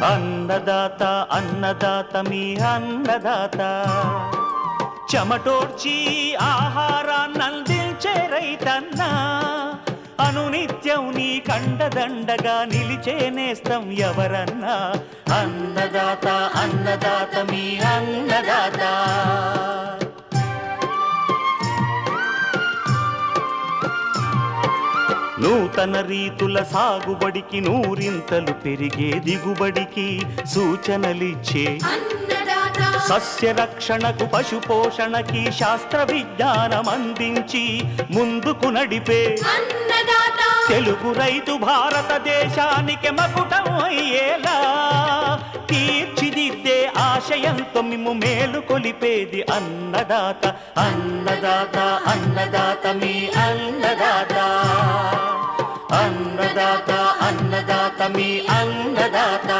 అన్నదాత అన్నదాత మీ అన్నదాత, చెమటోడ్చి ఆహారాన్నందించే రైతన్నా, అనునిత్యం నీ కండదండగా నిలిచే నేస్తం ఎవరన్నా. అన్నదాత అన్నదాత మీ అన్నదాత. నూతన రీతుల సాగుబడికి, నూరింతలు పెరిగే దిగుబడికి సూచనలిచ్చే సస్య రక్షణకు, పశు పోషణకి శాస్త్ర విజ్ఞానం అందించి ముందుకు నడిపే తెలుగు రైతు భారతదేశానికి మకుటం అయ్యేలా తీర్చిదిద్దే ఆశయంతో మిమ్ము మేలు కొలిపేది అన్నదాత. అన్నదాత అన్నదాత మీ అన్నదాత. అన్నదాత అన్నదాత మీ అన్నదాత.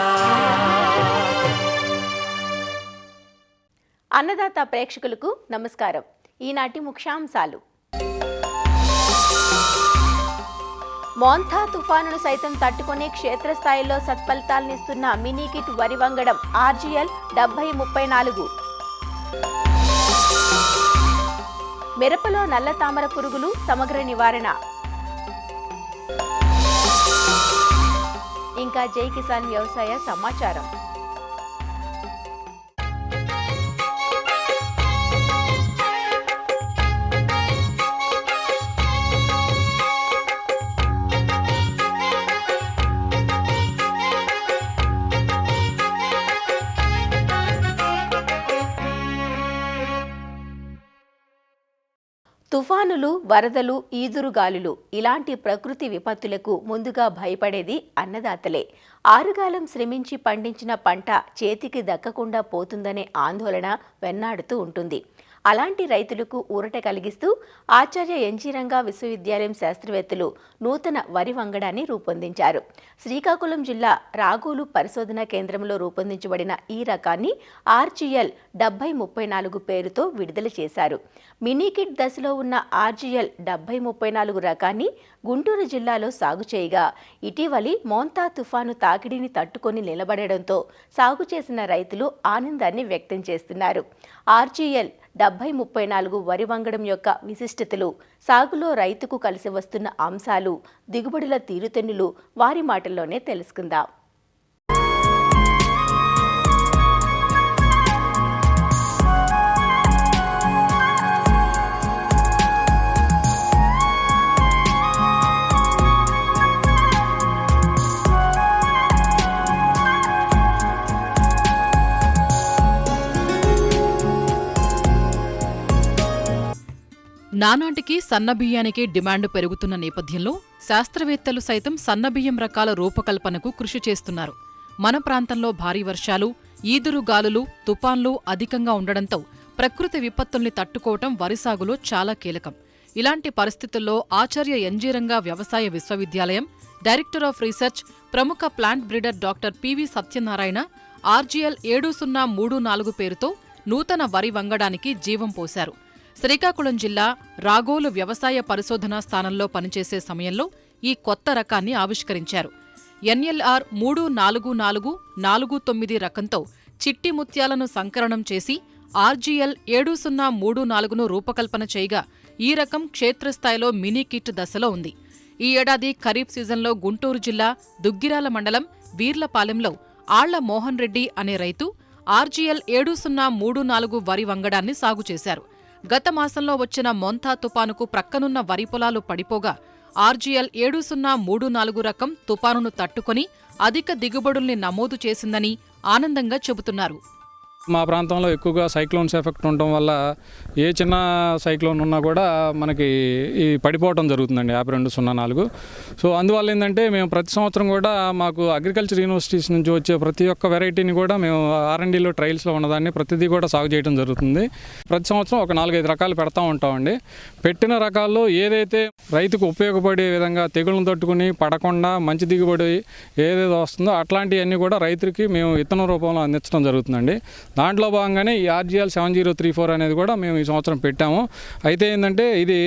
అన్నదాత ప్రేక్షకులకు నమస్కారం. ఈనాటి ముఖ్యాంశాలు: మోంతా తుఫానును సైతం తట్టుకుని క్షేత్రస్థాయిలో సత్ఫలితాలనిస్తున్న మినీ కిట్ వరి వంగడం RGL 7034. మిరపలో నల్ల తామర పురుగులు సమగ్ర నివారణ. ఇంకా జై కిసాన్ వ్యవసాయ సమాచారం. తుఫానులు, వరదలు, ఈదురుగాలులు ఇలాంటి ప్రకృతి విపత్తులకు ముందుగా భయపడేది అన్నదాతలే. ఆరుగాలం శ్రమించి పండించిన పంట చేతికి దక్కకుండా పోతుందనే ఆందోళన వెన్నాడుతూ ఉంటుంది. అలాంటి రైతులకు ఊరట కలిగిస్తూ ఆచార్య ఎన్జీ రంగా విశ్వవిద్యాలయం శాస్త్రవేత్తలు నూతన వరి వంగడాన్ని రూపొందించారు. శ్రీకాకుళం జిల్లా రాగోలు పరిశోధనా కేంద్రంలో రూపొందించబడిన ఈ రకాన్ని RGL 7034 పేరుతో విడుదల చేశారు. మినీ కిట్ దశలో ఉన్న RGL 7034 రకాన్ని గుంటూరు జిల్లాలో సాగు చేయగా, ఇటీవలి మోంతా తుఫాను తాకిడిని తట్టుకొని నిలబడడంతో సాగు చేసిన రైతులు ఆనందాన్ని వ్యక్తం చేస్తున్నారు. RGL 7034 వరి వంగడం యొక్క విశిష్టతలు, సాగులో రైతుకు కలిసి వస్తున్న అంశాలు, దిగుబడుల తీరుతెన్నులు వారి మాటల్లోనే తెలుసుకుందాం. నానాటికి సన్నబియ్యానికి డిమాండ్ పెరుగుతున్న నేపథ్యంలో శాస్త్రవేత్తలు సైతం సన్నబియ్యం రకాల రూపకల్పనకు కృషి చేస్తున్నారు. మన ప్రాంతంలో భారీ వర్షాలు, ఈదురుగాలులు, తుపాన్లు అధికంగా ఉండడంతో ప్రకృతి విపత్తుల్ని తట్టుకోవటం వరి సాగులో చాలా కీలకం. ఇలాంటి పరిస్థితుల్లో ఆచార్య ఎన్జీ రంగా వ్యవసాయ విశ్వవిద్యాలయం డైరెక్టర్ ఆఫ్ రీసెర్చ్, ప్రముఖ plant breeder doctor PV Satyanarayana RGL 7034 పేరుతో నూతన వరి వంగడానికి జీవం పోశారు. శ్రీకాకుళం జిల్లా రాగోలు వ్యవసాయ పరిశోధనా స్థానంలో పనిచేసే సమయంలో ఈ కొత్త రకాన్ని ఆవిష్కరించారు. NLR 34449 రకంతో చిట్టి ముత్యాలను సంకలనం చేసి RGL 7034ను రూపకల్పన చేయగా, ఈ రకం క్షేత్రస్థాయిలో మినీ కిట్ దశలో ఉంది. ఈ ఏడాది ఖరీఫ్ సీజన్లో గుంటూరు జిల్లా దుగ్గిరాల మండలం వీర్లపాలెంలో ఆళ్ల మోహన్ రెడ్డి అనే రైతు RGL 7034 వరి వంగడాన్ని సాగు చేశారు. గత మాసంలో వచ్చిన మోంతా తుపానుకు ప్రక్కనున్న వరి పొలాలు పడిపోగా RGL 7034 రకం తుపానును తట్టుకొని అధిక దిగుబడుల్ని నమోదు చేసిందని ఆనందంగా చెబుతున్నారు. మా ప్రాంతంలో ఎక్కువగా సైక్లోన్స్ ఎఫెక్ట్ ఉండటం వల్ల ఏ చిన్న సైక్లోన్ ఉన్నా కూడా మనకి ఈ పడిపోవడం జరుగుతుందండి 5204. సో అందువల్ల ఏంటంటే మేము ప్రతి సంవత్సరం కూడా మాకు అగ్రికల్చర్ యూనివర్సిటీస్ నుంచి వచ్చే ప్రతి ఒక్క వెరైటీని కూడా మేము R&Dలో ట్రయల్స్లో ఉన్నదాన్ని ప్రతిదీ కూడా సాగు చేయడం జరుగుతుంది. ప్రతి సంవత్సరం ఒక 4-5 రకాలు పెడతా ఉంటామండి. పెట్టిన రకాల్లో ఏదైతే రైతుకు ఉపయోగపడే విధంగా తెగుళ్ళను తట్టుకుని పడకుండా మంచి దిగుబడి ఏదేదో వస్తుందో అట్లాంటివన్నీ కూడా రైతులకి మేము విత్తనం రూపంలో అందించడం జరుగుతుందండి. దాంట్లో భాగంగానే ఈ RGL 7034 అనేది కూడా మేము ఈ సంవత్సరం పెట్టాము. అయితే ఏంటంటే ఇది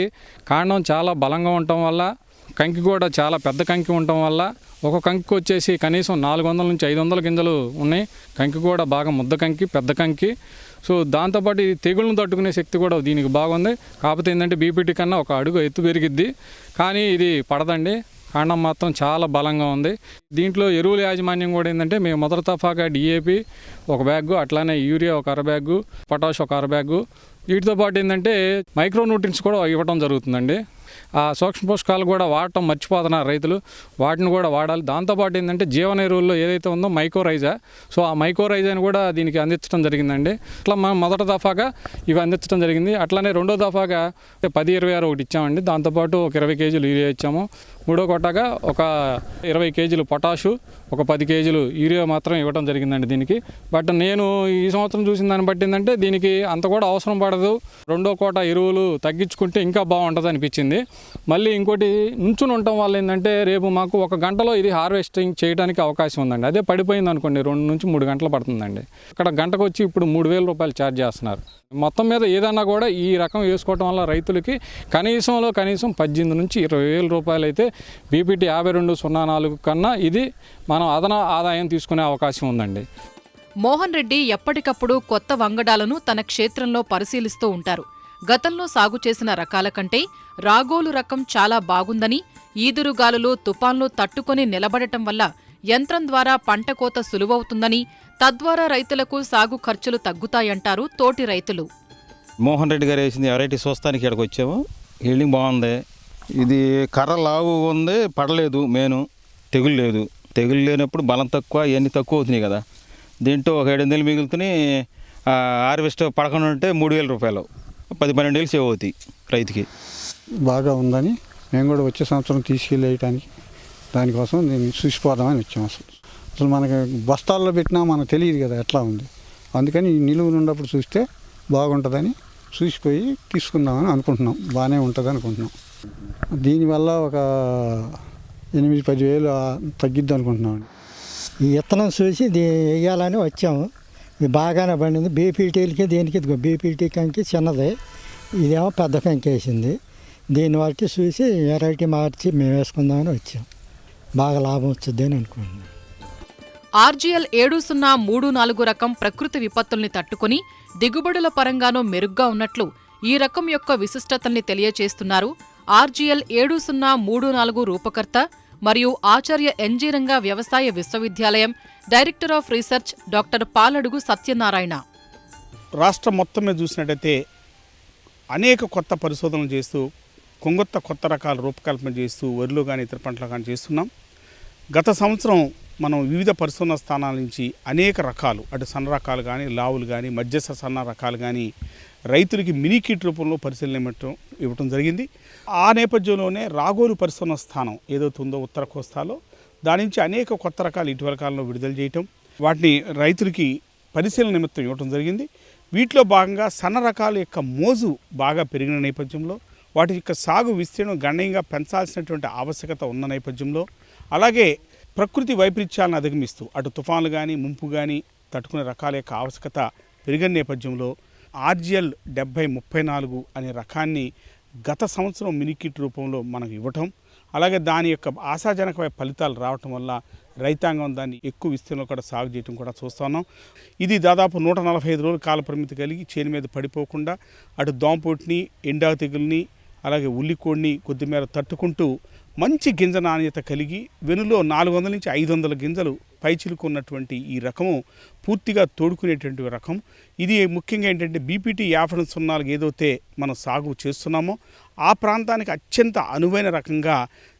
కాండం చాలా బలంగా ఉండటం వల్ల కంకి కూడా చాలా పెద్ద కంకి ఉండటం వల్ల ఒక కంకి వచ్చేసి కనీసం 400 నుంచి 500 గింజలు ఉన్నాయి. కంకి కూడా బాగా ముద్ద కంకి, పెద్ద కంకి. సో దాంతోపాటు ఈ తెగుళ్ళను తట్టుకునే శక్తి కూడా దీనికి బాగుంది. కాకపోతే ఏంటంటే బీపీటీ కన్నా ఒక అడుగు ఎత్తు పెరిగిద్ది, కానీ ఇది పడదండి. కాండం మాత్రం చాలా బలంగా ఉంది. దీంట్లో ఎరువుల యాజమాన్యం కూడా ఏంటంటే మేము మొదటి దఫాగా డిఏపి ఒక బ్యాగు, అట్లానే యూరియా ఒక అర బ్యాగు, పొటాష్ ఒక అర బ్యాగు, వీటితో పాటు ఏంటంటే మైక్రో న్యూట్రియంట్స్ కూడా ఇవ్వడం జరుగుతుందండి. ఆ సూక్ష్మ పోషకాలు కూడా వాడటం మర్చిపోతున్నారు రైతులు, వాటిని కూడా వాడాలి. దాంతోపాటు ఏంటంటే జీవన ఎరువుల్లో ఏదైతే ఉందో మైకోరైజా, సో ఆ మైకోరైజాని కూడా దీనికి అందించడం జరిగిందండి. అట్లా మనం మొదటి దఫాగా ఇవి అందించడం జరిగింది. అట్లానే రెండో దఫాగా 10-26 ఒకటి ఇచ్చామండి. దాంతోపాటు ఒక 20 కేజీలు యూరియా ఇచ్చాము. మూడో కొట్టగా ఒక 20 కేజీలు పొటాషు, ఒక 10 కేజీలు యూరియా మాత్రం ఇవ్వడం జరిగిందండి దీనికి. బట్ నేను ఈ సంవత్సరం చూసిన దాన్ని బట్టి ఏంటంటే దీనికి అంత కూడా అవసరం పడదు. రెండో కోట ఎరువులు తగ్గించుకుంటే ఇంకా బాగుంటుంది అనిపించింది. మళ్ళీ ఇంకోటి నుంచుని ఉండటం వల్ల ఏంటంటే రేపు మాకు 1 గంటలో ఇది హార్వెస్టింగ్ చేయడానికి అవకాశం ఉందండి. అదే పడిపోయింది అనుకోండి 2 నుంచి 3 గంటలు పడుతుందండి. అక్కడ గంటకు వచ్చి ఇప్పుడు 3000 రూపాయలు ఛార్జ్ చేస్తున్నారు. మొత్తం మీద ఏదన్నా కూడా ఈ రకం వేసుకోవటం వల్ల రైతులకి కనీసం 18 నుంచి 20,000 రూపాయలు అయితే బీపీటీ 5204 కన్నా ఇది మనం అదన ఆదాయం తీసుకునే అవకాశం ఉందండి. మోహన్ రెడ్డి ఎప్పటికప్పుడు కొత్త వంగడాలను తన క్షేత్రంలో పరిశీలిస్తూ ఉంటారు. గతంలో సాగు చేసిన రకాల కంటే రాగోలు రకం చాలా బాగుందని, ఈదురుగాలులు, తుపాన్లు తట్టుకొని నిలబడటం వల్ల యంత్రం ద్వారా పంట కోత సులువవుతుందని, తద్వారా రైతులకు సాగు ఖర్చులు తగ్గుతాయంటారు తోటి రైతులు. మోహన్ రెడ్డి గారు వేసింది వెరైటీ చూస్తానికి ఇక్కడికి వచ్చాము. హీల్డింగ్ బాగుంది. ఇది కర్ర లావు ఉంది, పడలేదు, తెగులు లేదు. తెగులు లేనప్పుడు బలం తక్కువ, ఇవన్నీ తక్కువ అవుతున్నాయి కదా. దీంట్లో ఒక 7 మిగులుతున్నాయి. హార్వెస్ట్ పడకుండా ఉంటే 3,000 రూపాయలు, 10-12 సేవ్ అవుతాయి రైతుకి. బాగా ఉందని మేము కూడా వచ్చే సంవత్సరం తీసుకెళ్ళేయటానికి దానికోసం నేను చూసిపోదామని వచ్చాము. అసలు మనకి బస్తాల్లో పెట్టినా మనకు తెలియదు కదా ఎట్లా ఉంది. అందుకని ఈ నిలువులు ఉన్నప్పుడు చూస్తే బాగుంటుందని చూసిపోయి తీసుకుందామని అనుకుంటున్నాం. బాగానే ఉంటుంది అనుకుంటున్నాం. దీనివల్ల ఒక 8-10 వేలు తగ్గిద్ది అనుకుంటున్నామండి. ఈ విత్తనం చూసి వేయాలని వచ్చాము. ఇది బాగానే పండింది. బీపీటీలకి దీనికి బీపీటీ కంకి చిన్నది, ఇదేమో పెద్ద కంకి వేసింది. దీన్ని బట్టి చూసి వెరైటీ మార్చి మేము వేసుకుందామని వచ్చాం. బాగా లాభం వచ్చింది అని అనుకుంటున్నాం. ఆర్జీఎల్ 7034 రకం ప్రకృతి విపత్తుల్ని తట్టుకుని దిగుబడుల పరంగానూ మెరుగ్గా ఉన్నట్లు ఈ రకం యొక్క విశిష్టతల్ని తెలియచేస్తున్నారు ఆర్జీఎల్ 7034 రూపకర్త మరియు ఆచార్య ఎన్జీ రంగా వ్యవసాయ విశ్వవిద్యాలయం director of research doctor Paladugu Satyanarayana. రాష్ట్రం మొత్తం మీద చూసినట్టయితే అనేక కొత్త పరిశోధనలు చేస్తూ కొత్త రకాల రూపకల్పన చేస్తూ వరిలో కానీ ఇతర పంటలు కానీ చేస్తున్నాం. గత సంవత్సరం మనం వివిధ పరిశోధన స్థానాల నుంచి అనేక రకాలు, అటు సన్న రకాలు కానీ, లావులు కానీ, మధ్యస్థ సన్న రకాలు కానీ రైతులకి మినీ కిట్ రూపంలో పరిశీలన ఇవ్వటం జరిగింది. ఆ నేపథ్యంలోనే రాగోలు పరిశోధన స్థానం ఏదైతే ఉందో ఉత్తర కోస్తాలో, దాని నుంచి అనేక కొత్త రకాలు ఇటీవల కాలంలో విడుదల చేయటం, వాటిని రైతులకి పరిశీలన నిమిత్తం ఇవ్వటం జరిగింది. వీటిలో భాగంగా సన్న రకాల యొక్క మోజు బాగా పెరిగిన నేపథ్యంలో, వాటి యొక్క సాగు విస్తీర్ణం గణనీయంగా పెంచాల్సినటువంటి ఆవశ్యకత ఉన్న నేపథ్యంలో, అలాగే ప్రకృతి వైపరీత్యాలను అధిగమిస్తూ అటు తుఫాన్లు కానీ, ముంపు కానీ తట్టుకునే రకాల యొక్క ఆవశ్యకత పెరిగిన నేపథ్యంలో ఆర్జీఎల్ 7034 అనే రకాన్ని గత సంవత్సరం మినికిట్ రూపంలో మనకు ఇవ్వటం, అలాగే దాని యొక్క ఆశాజనకమైన ఫలితాలు రావటం వల్ల రైతాంగం దాన్ని ఎక్కువ విస్తీర్ణంలో కూడా సాగు చేయడం కూడా చూస్తున్నాం. ఇది దాదాపు 145 రోజుల కాల పరిమితి కలిగి చేను మీద పడిపోకుండా అటు దోమపోటుని, ఎండా తెగుల్ని, అలాగే ఉల్లికోడిని కొద్దిమేర తట్టుకుంటూ మంచి గింజ నాణ్యత కలిగి వెనులో 400 నుంచి 500 గింజలు పైచిలుకున్నటువంటి ఈ రకము పూర్తిగా తోడుకునేటువంటి రకం. ఇది ముఖ్యంగా ఏంటంటే బీపీటీ 5004 ఏదైతే మనం సాగు చేస్తున్నామో ఆ ప్రాంతానికి అత్యంత అనువైన రకంగా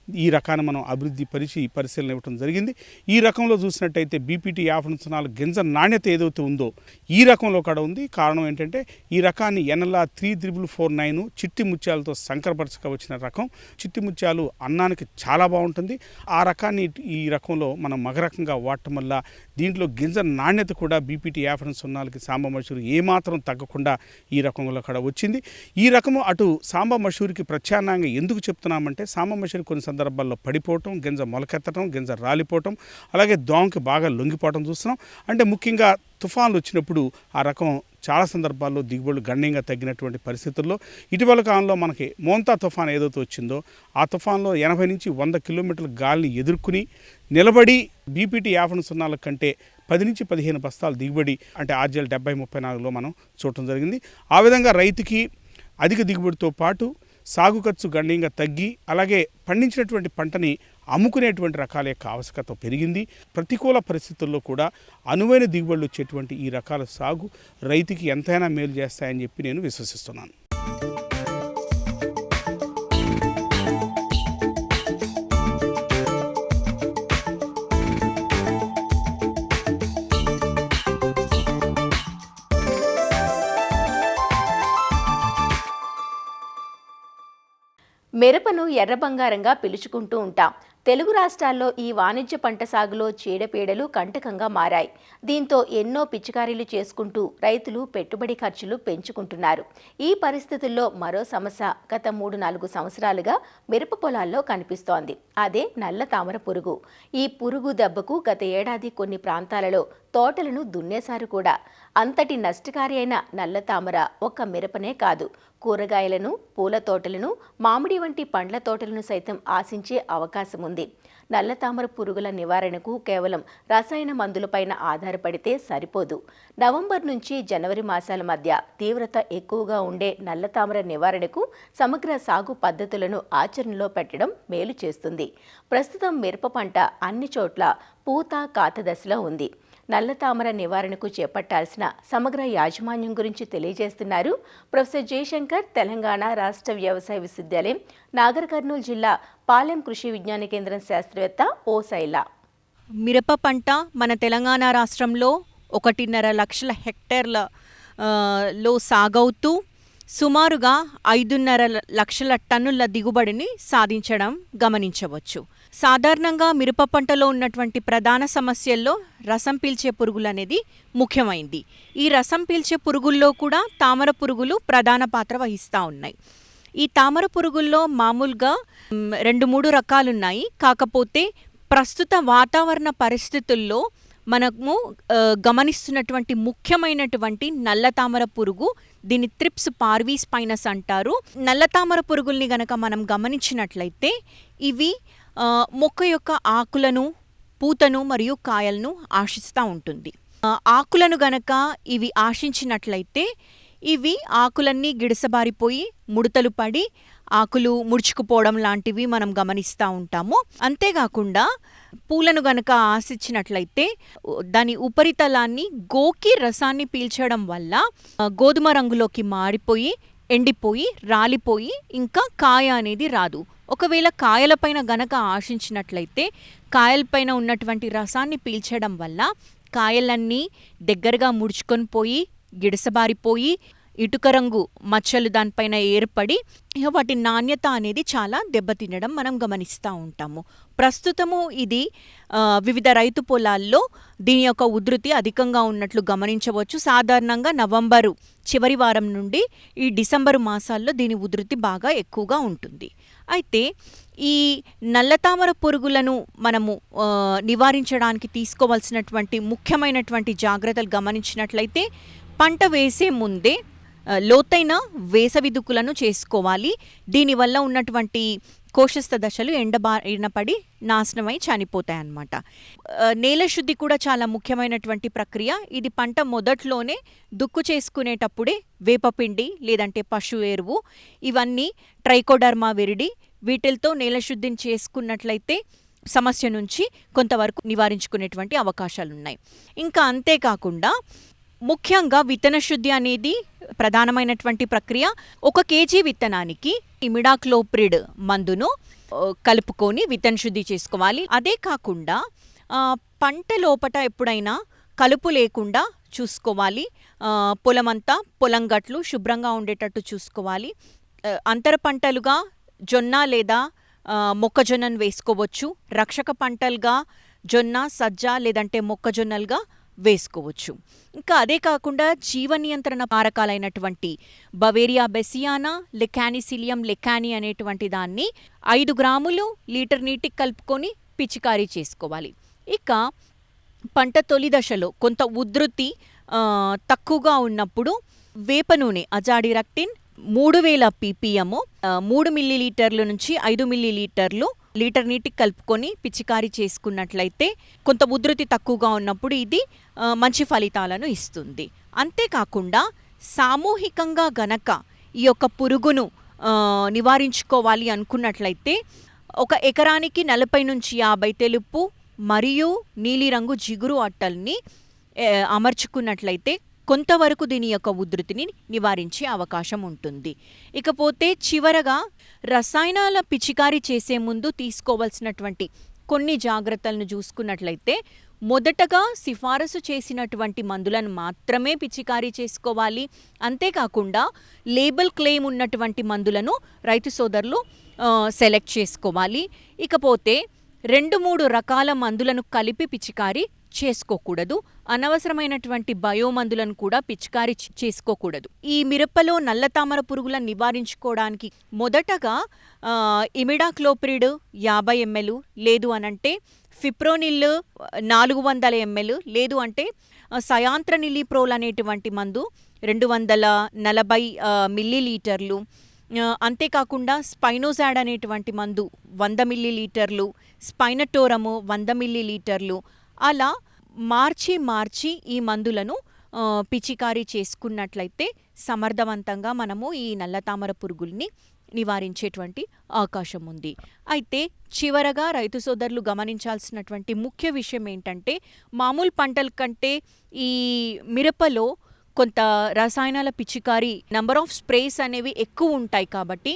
ఈ రకాన్ని మనం అభివృద్ధి పరిశీలన ఇవ్వడం జరిగింది. ఈ రకంలో చూసినట్టయితే బీపీటీ 5004 గింజ నాణ్యత ఏదైతే ఉందో ఈ రకంలో కూడా ఉంది. కారణం ఏంటంటే ఈ రకాన్ని ఎన్ఎల్ఆర్ 34449 చిట్టి ముత్యాలతో సంకరపరచక వచ్చిన రకం. చిట్టి ముత్యాలు అన్నానికి చాలా బాగుంటుంది. ఆ రకాన్ని ఈ రకంలో మనం మగ రకంగా వాడటం వల్ల దీంట్లో గింజ నాణ్యత కూడా బీపీటీ 5004కి సాంబ మసూరి ఏమాత్రం తగ్గకుండా ఈ రకంలో కూడా వచ్చింది. ఈ రకము అటు సాంబ మసూరికి ప్రత్యామ్నాయంగా ఎందుకు చెప్తున్నామంటే సాంబ మసూరి కొన్ని సందర్భాల్లో పడిపోవటం, గింజ మొలకెత్తడం, గింజ రాలిపోవటం, అలాగే దోమకి బాగా లొంగిపోవటం చూస్తున్నాం. అంటే ముఖ్యంగా తుఫాన్లు వచ్చినప్పుడు ఆ రకం చాలా సందర్భాల్లో దిగుబడులు గణనీయంగా తగ్గినటువంటి పరిస్థితుల్లో ఇటీవల కాలంలో మనకి మోంతా తుఫాన్ ఏదైతే వచ్చిందో ఆ తుఫాన్లో 80 నుంచి 100 కిలోమీటర్ల గాలిని ఎదుర్కొని నిలబడి బీపీటీ 50 కంటే 10 నుంచి 15 బస్తాలు దిగుబడి అంటే ఆర్జీఎల్ 70-34లో మనం చూడటం జరిగింది. ఆ విధంగా రైతుకి అధిక దిగుబడితో పాటు సాగు ఖర్చు గణనీయంగా తగ్గి అలాగే పండించినటువంటి పంటని అమ్ముకునేటువంటి రకాల యొక్క ఆవశ్యకత పెరిగింది. ప్రతికూల పరిస్థితుల్లో కూడా అనువైన దిగుబడులు వచ్చేటువంటి ఈ రకాల సాగు రైతుకి ఎంతైనా మేలు చేస్తాయని చెప్పి నేను విశ్వసిస్తున్నాను. మిరపను ఎర్ర బంగారంగా పిలుచుకుంటూ ఉంటాం. తెలుగు రాష్ట్రాల్లో ఈ వాణిజ్య పంట సాగులో చీడపీడలు కంటకంగా మారాయి. దీంతో ఎన్నో పిచికారీలు చేసుకుంటూ రైతులు పెట్టుబడి ఖర్చులు పెంచుకుంటున్నారు. ఈ పరిస్థితుల్లో మరో సమస్య గత 3-4 సంవత్సరాలుగా మిరప పొలాల్లో కనిపిస్తోంది. అదే నల్ల తామర పురుగు. ఈ పురుగు దెబ్బకు గత ఏడాది కొన్ని ప్రాంతాలలో తోటలను దున్నేశారు కూడా. అంతటి నష్టకారి అయిన నల్ల తామర ఒక్క మిరపనే కాదు, కూరగాయలను, పూల తోటలను, మామిడి వంటి పండ్ల తోటలను సైతం ఆశించే అవకాశం ఉంది. నల్ల తామర పురుగుల నివారణకు కేవలం రసాయన మందులపైన ఆధారపడితే సరిపోదు. నవంబర్ నుంచి జనవరి మాసాల మధ్య తీవ్రత ఎక్కువగా ఉండే నల్ల తామర నివారణకు సమగ్ర సాగు పద్ధతులను ఆచరణలో పెట్టడం మేలు చేస్తుంది. ప్రస్తుతం మిరప పంట అన్ని చోట్ల పూత కాత దశలో ఉంది. నల్ల తామర నివారణకు చేపట్టాల్సిన సమగ్ర యాజమాన్యం గురించి తెలియజేస్తున్నారు ప్రొఫెసర్ జయశంకర్, తెలంగాణ రాష్ట్ర వ్యవసాయ విశ్వవిద్యాలయం, నాగర్ కర్నూలు జిల్లా పాలెం కృషి విజ్ఞాన కేంద్రం శాస్త్రవేత్త ఓ శైల. మిరప పంట మన తెలంగాణ రాష్ట్రంలో 1.5 లక్షల హెక్టేర్ల లో సాగవుతూ సుమారుగా 5.5 లక్షల టన్నుల దిగుబడిని సాధించడం గమనించవచ్చు. సాధారణంగా మిరప పంటలో ఉన్నటువంటి ప్రధాన సమస్యల్లో రసం పీల్చే పురుగులు అనేది ముఖ్యమైంది. ఈ రసం పీల్చే పురుగుల్లో కూడా తామర పురుగులు ప్రధాన పాత్ర వహిస్తూ ఉన్నాయి. ఈ తామర పురుగుల్లో మామూలుగా 2-3 రకాలున్నాయి. కాకపోతే ప్రస్తుత వాతావరణ పరిస్థితుల్లో మనము గమనిస్తున్నటువంటి ముఖ్యమైనటువంటి నల్ల తామర పురుగు, దీన్ని త్రిప్స్ పార్వీస్ పైనస్ అంటారు. నల్ల తామర పురుగుల్ని గనక మనం గమనించినట్లయితే ఇవి మొక్క యొక్క ఆకులను, పూతను మరియు కాయలను ఆశిస్తూ ఉంటుంది. ఆకులను గనక ఇవి ఆశించినట్లయితే ఇవి ఆకులన్నీ గిడసబారిపోయి ముడతలు పడి ఆకులు ముడుచుకుపోవడం లాంటివి మనం గమనిస్తూ ఉంటాము. అంతేకాకుండా పూలను గనక ఆశించినట్లయితే దాని ఉపరితలాన్ని గోకి రసాన్ని పీల్చడం వల్ల గోధుమ రంగులోకి మారిపోయి, ఎండిపోయి, రాలిపోయి ఇంకా కాయ అనేది రాదు. ఒకవేళ కాయలపైన గనక ఆశించినట్లయితే కాయలపైన ఉన్నటువంటి రసాన్ని పీల్చడం వల్ల కాయలన్నీ దగ్గరగా ముడుచుకొని పోయి, గిడసబారిపోయి, ఇటుక రంగు మచ్చలు దానిపైన ఏర్పడి వాటి నాణ్యత అనేది చాలా దెబ్బతినడం మనం గమనిస్తూ ఉంటాము. ప్రస్తుతము ఇది వివిధ రైతు పొలాల్లో దీని యొక్క ఉధృతి అధికంగా ఉన్నట్లు గమనించవచ్చు. సాధారణంగా నవంబరు చివరి వారం నుండి ఈ డిసెంబరు మాసాల్లో దీని ఉధృతి బాగా ఎక్కువగా ఉంటుంది. అయితే ఈ నల్లతామర పురుగులను మనము నివారించడానికి తీసుకోవాల్సినటువంటి ముఖ్యమైనటువంటి జాగ్రత్తలు గమనించినట్లయితే పంట వేసే ముందే లోతైన వేసవి దుక్కులను చేసుకోవాలి. దీనివల్ల ఉన్నటువంటి కోశస్థ దశలు ఎండబారినపడి నాశనమై చనిపోతాయి అన్నమాట. నేల శుద్ధి కూడా చాలా ముఖ్యమైనటువంటి ప్రక్రియ. ఇది పంట మొదట్లోనే దుక్కు చేసుకునేటప్పుడే వేపపిండి లేదంటే పశు ఎరువు, ఇవన్నీ ట్రైకోడర్మా విరిడి, వీటితో నేల శుద్ధిని చేసుకున్నట్లయితే సమస్య నుంచి కొంతవరకు నివారించుకునేటువంటి అవకాశాలున్నాయి. ఇంకా అంతేకాకుండా ముఖ్యంగా విత్తన శుద్ధి అనేది ప్రధానమైనటువంటి ప్రక్రియ. 1 కేజీ విత్తనానికి ఇమిడాక్లోప్రిడ్ మందును కలుపుకొని విత్తన శుద్ధి చేసుకోవాలి. అదే కాకుండా పంట లోపట ఎప్పుడైనా కలుపు లేకుండా చూసుకోవాలి. పొలమంతా పొలం గట్లు శుభ్రంగా ఉండేటట్టు చూసుకోవాలి. అంతర పంటలుగా జొన్న లేదా మొక్కజొన్నను వేసుకోవచ్చు. రక్షక పంటలుగా జొన్న, సజ్జ లేదంటే మొక్కజొన్నలుగా వేసుకోవచ్చు. ఇంకా అదే కాకుండా జీవ నియంత్రణ కారకాలైనటువంటి బవేరియా బెసియానా, లెకానిసిలియం లెకాని అనేటువంటి దాన్ని 5 గ్రాములు లీటర్ నీటికి కలుపుకొని పిచికారీ చేసుకోవాలి. ఇక పంట తొలి దశలో కొంత ఉధృతి తక్కువగా ఉన్నప్పుడు వేప నూనె అజాడిరక్టిన్ 3000 ppm 3 మిల్లీలీటర్ల నుంచి 5 మిల్లీలీటర్లు లీటర్ నీటికి కలుపుకొని పిచికారీ చేసుకున్నట్లయితే కొంత ఉధృతి తక్కువగా ఉన్నప్పుడు ఇది మంచి ఫలితాలను ఇస్తుంది. అంతేకాకుండా సామూహికంగా గనక ఈ యొక్క పురుగును నివారించుకోవాలి అనుకున్నట్లయితే ఒక ఎకరానికి 40 నుంచి 50 తెలుపు మరియు నీలిరంగు జిగురు అట్టల్ని అమర్చుకున్నట్లయితే కొంతవరకు దీని యొక్క ఉధృతిని నివారించే అవకాశం ఉంటుంది. ఇకపోతే చివరగా రసాయనాల పిచికారీ చేసే ముందు తీసుకోవాల్సినటువంటి కొన్ని జాగ్రత్తలను చూసుకున్నట్లయితే మొదటగా సిఫారసు చేసినటువంటి మందులను మాత్రమే పిచికారీ చేసుకోవాలి. అంతేకాకుండా లేబుల్ క్లెయిమ్ ఉన్నటువంటి మందులను రైతు సోదరులు సెలెక్ట్ చేసుకోవాలి. ఇకపోతే 2-3 రకాల మందులను కలిపి పిచికారీ చేసుకోకూడదు. అనవసరమైనటువంటి బయోమందులను కూడా పిచికారీ చేసుకోకూడదు. ఈ మిరపలో నల్లతామర పురుగులను నివారించుకోవడానికి మొదటగా ఇమిడాక్లోప్రిడ్ 50 ml, లేదు అనంటే ఫిప్రోనిల్ 400 ml, లేదు అంటే సయాంత్రనిలిప్రోల్ అనేటువంటి మందు 240 మిల్లీలీటర్లు, అంతేకాకుండా స్పైనోజాడ్ అనేటువంటి మందు 100 మిల్లీలీటర్లు, స్పైనటోరము 100 మిల్లీలీటర్లు, అలా మార్చి ఈ మందులను పిచికారీ చేసుకున్నట్లయితే సమర్థవంతంగా మనము ఈ నల్లతామర పురుగుల్ని నివారించేటువంటి అవకాశం ఉంది. అయితే చివరగా రైతు సోదరులు గమనించాల్సినటువంటి ముఖ్య విషయం ఏంటంటే మామూలు పంటల కంటే ఈ మిరపలో కొంత రసాయనాల పిచికారీ నంబర్ ఆఫ్ స్ప్రేస్ అనేవి ఎక్కువ ఉంటాయి. కాబట్టి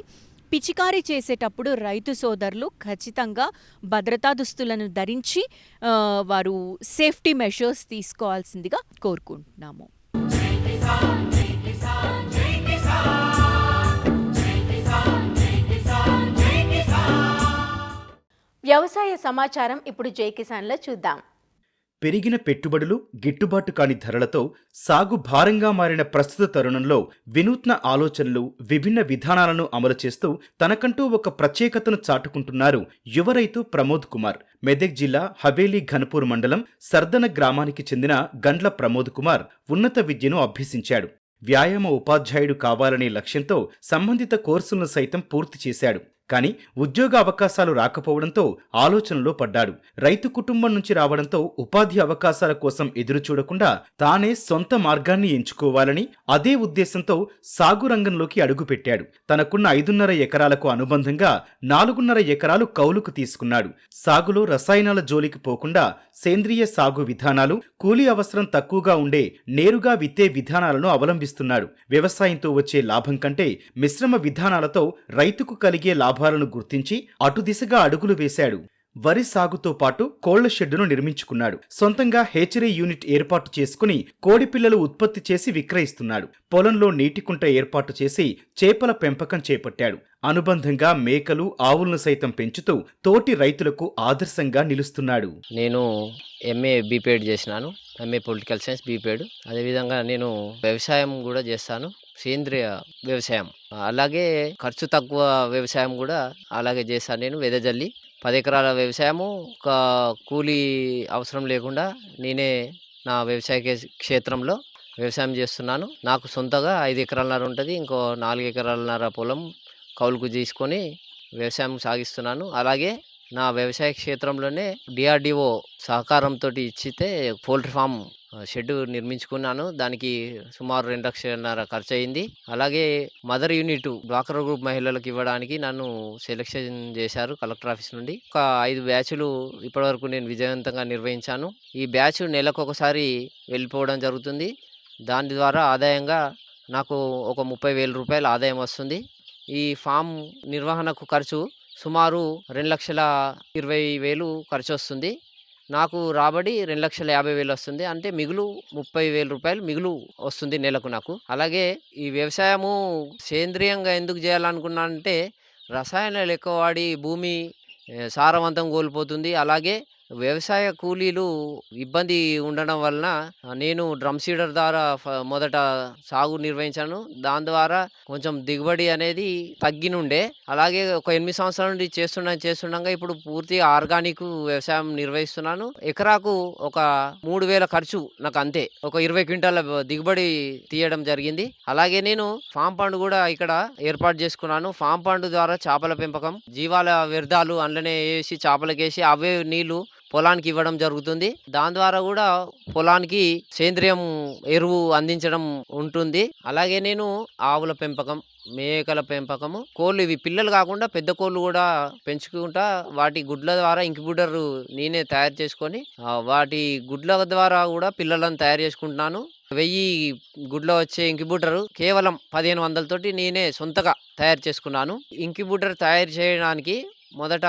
పిచికారీ చేసేటప్పుడు రైతు సోదరులు ఖచ్చితంగా భద్రతా దుస్తులను ధరించి వారు సేఫ్టీ మెషర్స్ తీసుకోవాల్సిందిగా కోరుకుంటున్నాము. వ్యవసాయ సమాచారం ఇప్పుడు జై కిసాన్లో చూద్దాం. పెరిగిన పెట్టుబడులు, గిట్టుబాటు కాని ధరలతో సాగు భారంగా మారిన ప్రస్తుత తరుణంలో వినూత్న ఆలోచనలు, విభిన్న విధానాలను అమలు చేస్తూ తనకంటూ ఒక ప్రత్యేకతను చాటుకుంటున్నారు యువ రైతు ప్రమోద్ కుమార్. మెదక్ జిల్లా హవేలీ ఘనపూర్ మండలం సర్దన గ్రామానికి చెందిన గండ్ల ప్రమోద్ కుమార్ ఉన్నత విద్యను అభ్యసించాడు. వ్యాయామ ఉపాధ్యాయుడు కావాలనే లక్ష్యంతో సంబంధిత కోర్సులను సైతం పూర్తి చేశాడు. కానీ ఉద్యోగ అవకాశాలు రాకపోవడంతో ఆలోచనలో పడ్డాడు. రైతు కుటుంబం నుంచి రావడంతో ఉపాధి అవకాశాల కోసం ఎదురు చూడకుండా తానే సొంత మార్గాన్ని ఎంచుకోవాలని అదే ఉద్దేశంతో సాగు రంగంలోకి అడుగుపెట్టాడు. తనకున్న 5.5 ఎకరాలకు అనుబంధంగా 4.5 ఎకరాలు కౌలుకు తీసుకున్నాడు. సాగులో రసాయనాల జోలికి పోకుండా సేంద్రియ సాగు విధానాలు, కూలీ అవసరం తక్కువగా ఉండే నేరుగా విత్తే విధానాలను అవలంబిస్తున్నాడు. వ్యవసాయంతో వచ్చే లాభం కంటే మిశ్రమ విధానాలతో రైతుకు కలిగే లాభాలను గుర్తించి అటు దిశగా అడుగులు వేశాడు. వరి సాగుతో పాటు కోళ్ల షెడ్డును నిర్మించుకున్నాడు. సొంతంగా హేచరీ యూనిట్ ఏర్పాటు చేసుకుని కోడిపిల్లలు ఉత్పత్తి చేసి విక్రయిస్తున్నాడు. పొలంలో నీటికుంట ఏర్పాటు చేసి చేపల పెంపకం చేపట్టాడు. అనుబంధంగా మేకలు, ఆవులను సైతం పెంచుతూ తోటి రైతులకు ఆదర్శంగా నిలుస్తున్నాడు. నేను ఎంఏ బీపీఎడ్ చేసినాను, ఎంఏ పొలిటికల్ సైన్స్ బీపీఎడ్. అదేవిధంగా నేను వ్యవసాయం కూడా చేస్తాను, సేంద్రియ వ్యవసాయం. అలాగే ఖర్చు తక్కువ వ్యవసాయం కూడా అలాగే చేస్తాను. నేను వెదజల్లి 10 ఎకరాల వ్యవసాయము, ఒక కూలీ అవసరం లేకుండా నేనే నా వ్యవసాయ క్షేత్రంలో వ్యవసాయం చేస్తున్నాను. నాకు సొంతగా 5 ఎకరాలన్నర ఉంటుంది, ఇంకో 4 ఎకరాలన్నర పొలం కౌలుకు తీసుకొని వ్యవసాయం సాగిస్తున్నాను. అలాగే నా వ్యవసాయ క్షేత్రంలోనే డిఆర్డిఓ సహకారంతో ఇచ్చితే పౌల్ట్రీ ఫామ్ షెడ్ నిర్మించుకున్నాను. దానికి సుమారు 2 లక్షలన్నర ఖర్చు అయింది. అలాగే మదర్ యూనిట్ డ్వాక్రా గ్రూప్ మహిళలకు ఇవ్వడానికి నన్ను సెలెక్షన్ చేశారు కలెక్టర్ ఆఫీస్ నుండి. ఒక 5 బ్యాచ్లు ఇప్పటివరకు నేను విజయవంతంగా నిర్వహించాను. ఈ బ్యాచ్ నెలకు ఒకసారి వెళ్ళిపోవడం జరుగుతుంది. దాని ద్వారా ఆదాయంగా నాకు ఒక 30,000 రూపాయల ఆదాయం వస్తుంది. ఈ ఫామ్ నిర్వహణకు ఖర్చు సుమారు 2,20,000 ఖర్చు వస్తుంది. నాకు రాబడి 2,50,000 వస్తుంది. అంటే మిగులు 30,000 రూపాయలు మిగులు వస్తుంది నెలకు నాకు. అలాగే ఈ వ్యవసాయము సేంద్రియంగా ఎందుకు చేయాలనుకున్నానంటే రసాయనాలు ఎక్కువ వాడి భూమి సారవంతం కోల్పోతుంది. అలాగే వ్యవసాయ కూలీలు ఇబ్బంది ఉండడం వలన నేను డ్రమ్ సీడర్ ద్వారా మొదట సాగు నిర్వహించాను. దాని ద్వారా కొంచెం దిగుబడి అనేది తగ్గినుండే. అలాగే ఒక 8 సంవత్సరాల నుండి చేస్తుండగా ఇప్పుడు పూర్తిగా ఆర్గానిక్ వ్యవసాయం నిర్వహిస్తున్నాను. ఎకరాకు ఒక 3000 ఖర్చు నాకు అంతే. ఒక 20 క్వింటాల దిగుబడి తీయడం జరిగింది. అలాగే నేను ఫామ్ పండు కూడా ఇక్కడ ఏర్పాటు చేసుకున్నాను. ఫామ్ పండు ద్వారా చేపల పెంపకం, జీవాల వ్యర్థాలు అందులోనే వేసి చేపలకేసి అవే నీళ్లు పొలానికి ఇవ్వడం జరుగుతుంది. దాని ద్వారా కూడా పొలానికి సేంద్రియం ఎరువు అందించడం ఉంటుంది. అలాగే నేను ఆవుల పెంపకం, మేకల పెంపకము, కోళ్ళు, ఇవి పిల్లలు కాకుండా పెద్ద కోళ్ళు కూడా పెంచుకుంటా వాటి గుడ్ల ద్వారా ఇంక్యుబేటర్ నేనే తయారు చేసుకొని వాటి గుడ్ల ద్వారా కూడా పిల్లలను తయారు చేసుకుంటున్నాను. 1000 గుడ్ల వచ్చే ఇంక్యుబేటర్ కేవలం 1500 తోటి నేనే సొంతగా తయారు చేసుకున్నాను. ఇంక్యుబేటర్ తయారు చేయడానికి మొదట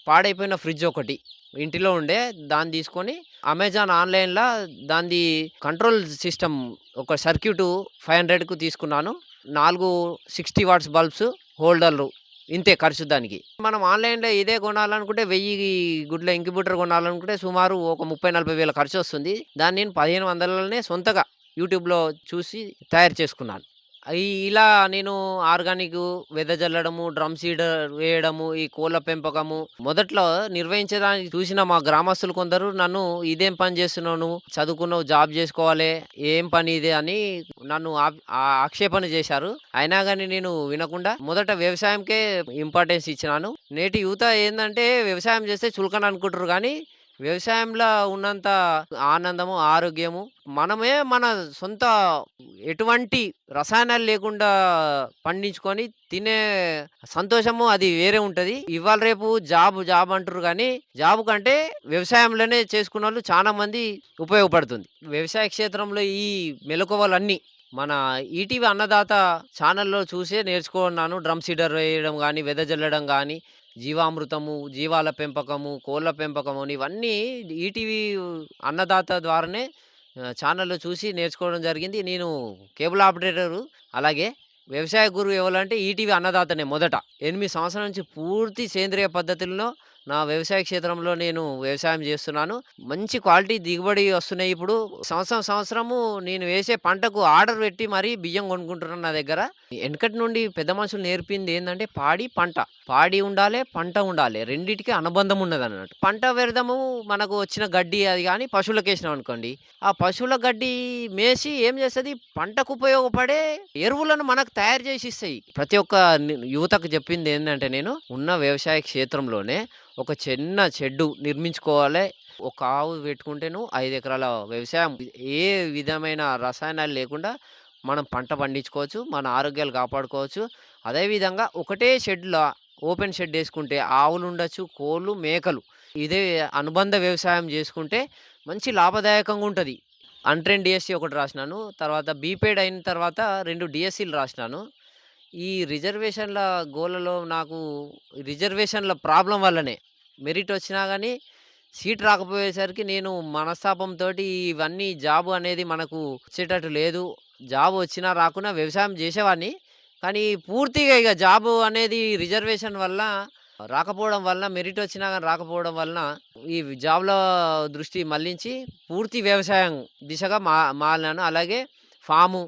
పాడైపోయిన ఫ్రిడ్జ్ ఒకటి ఇంటిలో ఉండే, దాన్ని తీసుకొని అమెజాన్ ఆన్లైన్లో దాని కంట్రోల్ సిస్టమ్ ఒక సర్క్యూట్ 500కు తీసుకున్నాను. 4 60 వాట్స్ బల్బ్స్, హోల్డర్లు, ఇంతే ఖర్చు దానికి. మనం ఆన్లైన్లో ఇదే కొనాలనుకుంటే 1000 గుడ్ల ఇంక్యుబేటర్ కొనాలనుకుంటే సుమారు ఒక 30-40 వేల ఖర్చు వస్తుంది. దాన్ని నేను 1500లోనే సొంతగా యూట్యూబ్లో చూసి తయారు చేసుకున్నాను. ఇలా నేను ఆర్గానిక్ వెదజల్లడము, డ్రమ్ సీడర్ వేయడము, ఈ కోళ్ళ పెంపకము మొదట్లో నిర్వహించడానికి చూసిన మా గ్రామస్తులు కొందరు నన్ను ఇదేం పని చేస్తున్నావు, నువ్వు చదువుకున్నావు, జాబ్ చేసుకోవాలి, ఏం పని ఇదే అని నన్ను ఆక్షేపణ చేశారు. అయినా కానీ నేను వినకుండా మొదట వ్యవసాయంకే ఇంపార్టెన్స్ ఇచ్చినాను. నేటి యువత ఏంటంటే వ్యవసాయం చేస్తే చులకన అనుకుంటారు, కానీ వ్యవసాయంలో ఉన్నంత ఆనందము, ఆరోగ్యము, మనమే మన సొంత ఎటువంటి రసాయనాలు లేకుండా పండించుకొని తినే సంతోషము అది వేరే ఉంటుంది. ఇవాళ రేపు జాబ్ అంటారు, కానీ జాబ్ కంటే వ్యవసాయంలోనే చేసుకున్న వాళ్ళు చాలా మంది ఉపయోగపడుతుంది. వ్యవసాయ క్షేత్రంలో ఈ మెలకువలన్నీ మన ఈటీవీ అన్నదాత ఛానల్లో చూసే నేర్చుకున్నాను. డ్రమ్ సీడర్ వేయడం కానీ, వెదజల్లడం కానీ, జీవామృతము, జీవాల పెంపకము, కోళ్ళ పెంపకము, ఇవన్నీ ఈటీవీ అన్నదాత ద్వారానే ఛానల్లో చూసి నేర్చుకోవడం జరిగింది. నేను కేబుల్ ఆపరేటరు. అలాగే వ్యవసాయ గురువు ఎవరంటే ఈటీవీ అన్నదాతనే. మొదట 8 సంవత్సరాల నుంచి పూర్తి సేంద్రియ పద్ధతుల్లో నా వ్యవసాయ క్షేత్రంలో నేను వ్యవసాయం చేస్తున్నాను. మంచి క్వాలిటీ దిగుబడి వస్తున్నాయి. ఇప్పుడు సంవత్సరము నేను వేసే పంటకు ఆర్డర్ పెట్టి మరీ బియ్యం కొనుక్కుంటున్నాను నా దగ్గర. వెనకటి నుండి పెద్ద మనుషులు నేర్పింది ఏంటంటే పాడి ఉండాలి, పంట ఉండాలి, రెండింటికి అనుబంధం ఉన్నది అన్నట్టు. పంట వ్యర్థము మనకు వచ్చిన గడ్డి అది కానీ పశువులకు వేసినాం అనుకోండి, ఆ పశువుల గడ్డి మేసి ఏం చేస్తుంది, పంటకు ఉపయోగపడే ఎరువులను మనకు తయారు చేసి ఇస్తాయి. ప్రతి ఒక్క యువతకు చెప్పింది ఏంటంటే, నేను ఉన్న వ్యవసాయ క్షేత్రంలోనే ఒక చిన్న షెడ్డు నిర్మించుకోవాలి. ఒక ఆవు పెట్టుకుంటేను 5 ఎకరాల వ్యవసాయం, ఏ విధమైన రసాయనాలు లేకుండా మనం పంట పండించుకోవచ్చు, మన ఆరోగ్యాలు కాపాడుకోవచ్చు. అదేవిధంగా ఒకటే షెడ్లో ఓపెన్ షెడ్ వేసుకుంటే ఆవులు ఉండొచ్చు, కోళ్ళు, మేకలు, ఇదే అనుబంధ వ్యవసాయం చేసుకుంటే మంచి లాభదాయకంగా ఉంటుంది. అన్ట్రైన్ డిఎస్సి ఒకటి రాసినాను, తర్వాత బీపేడ్ అయిన తర్వాత 2 డిఎస్సీలు రాసినాను. ఈ రిజర్వేషన్ల గోలలో నాకు రిజర్వేషన్ల ప్రాబ్లం వల్లనే మెరిట్ వచ్చినా కానీ సీట్ రాకపోయేసరికి నేను మనస్తాపంతో ఇవన్నీ జాబ్ అనేది మనకు వచ్చేటట్టు లేదు, జాబ్ వచ్చినా రాకున్నా వ్యవసాయం చేసేవాడిని, కానీ పూర్తిగా ఇక జాబ్ అనేది రిజర్వేషన్ వల్ల రాకపోవడం వలన, మెరిట్ వచ్చినా కానీ రాకపోవడం వలన ఈ జాబ్ల దృష్టి మళ్లించి పూర్తి వ్యవసాయం దిశగా మారినాను. అలాగే ఫాము,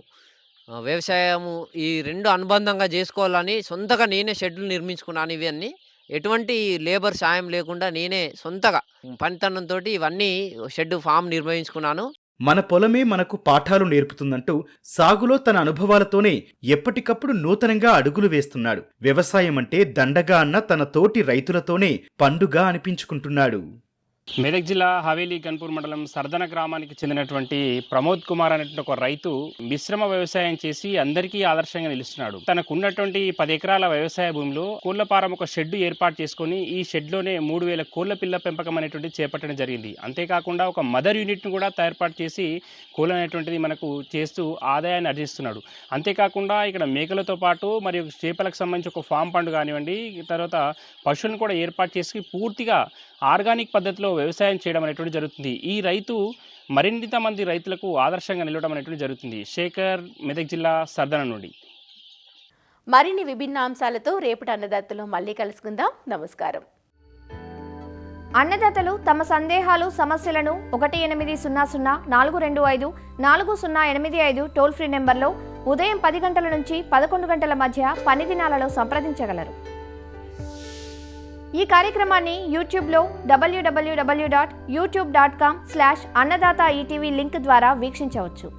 వ్యవసాయము, ఈ 2 అనుబంధంగా చేసుకోవాలని సొంతగా నేనే షెడ్యూల్ నిర్మించుకున్నాను. ఇవన్నీ ఎటువంటి లేబర్ సాయం లేకుండా నేనే సొంతగా పనితనంతో ఇవన్నీ షెడ్ ఫామ్ నిర్వహించుకున్నాను. మన పొలమే మనకు పాఠాలు నేర్పుతుందంటూ సాగులో తన అనుభవాలతోనే ఎప్పటికప్పుడు నూతనంగా అడుగులు వేస్తున్నాడు. వ్యవసాయం అంటే దండగా అన్న తన తోటి రైతులతోనే పండుగ అనిపించుకుంటున్నాడు. మెదక్ జిల్లా హవేలీ గన్పూర్ మండలం సర్దన గ్రామానికి చెందినటువంటి ప్రమోద్ కుమార్ అనేటువంటి ఒక రైతు మిశ్రమ వ్యవసాయం చేసి అందరికీ ఆదర్శంగా నిలుస్తున్నాడు. తనకు ఉన్నటువంటి 10 ఎకరాల వ్యవసాయ భూమిలో కోళ్ల ఫారం ఒక షెడ్ ఏర్పాటు చేసుకుని ఈ షెడ్లోనే 3000 కోళ్ల పిల్ల పెంపకం అనేటువంటి చేపట్టడం జరిగింది. అంతేకాకుండా ఒక మదర్ యూనిట్ను కూడా ఏర్పాటు చేసి కోళ్ళు అనేటువంటిది మనకు చేస్తూ ఆదాయాన్ని ఆర్జిస్తున్నాడు. అంతేకాకుండా ఇక్కడ మేకలతో పాటు మరియు చేపలకు సంబంధించి ఒక ఫామ్ పండు కానివ్వండి, తర్వాత పశువులను కూడా ఏర్పాటు చేసి పూర్తిగా ఆర్గానిక్ పద్ధతిలో వ్యవసాయం చేయడం అనేటువంటి జరుగుతుంది. ఈ రైతు మరింత మంది రైతులకు ఆదర్శంగా నిలవడం అనేటువంటి జరుగుతుంది. శేఖర్, మెదక్ జిల్లా సర్దన నుండి. మరిన్ని విభిన్న అంశాలతో రేపటి అన్నదాతలో మళ్ళీ కలుసుకుందాం. నమస్కారం. అన్నదాతలు తమ సందేహాలు సమస్యలను 1800-425-4085 టోల్ ఫ్రీ నెంబర్లో ఉదయం 10 గంటల నుంచి 11 గంటల మధ్య పని దినాలలో సంప్రదించగలరు. ఈ కార్యక్రమాన్ని యూట్యూబ్లో www.youtube.com/annadaata ETV లింక్ ద్వారా వీక్షించవచ్చు.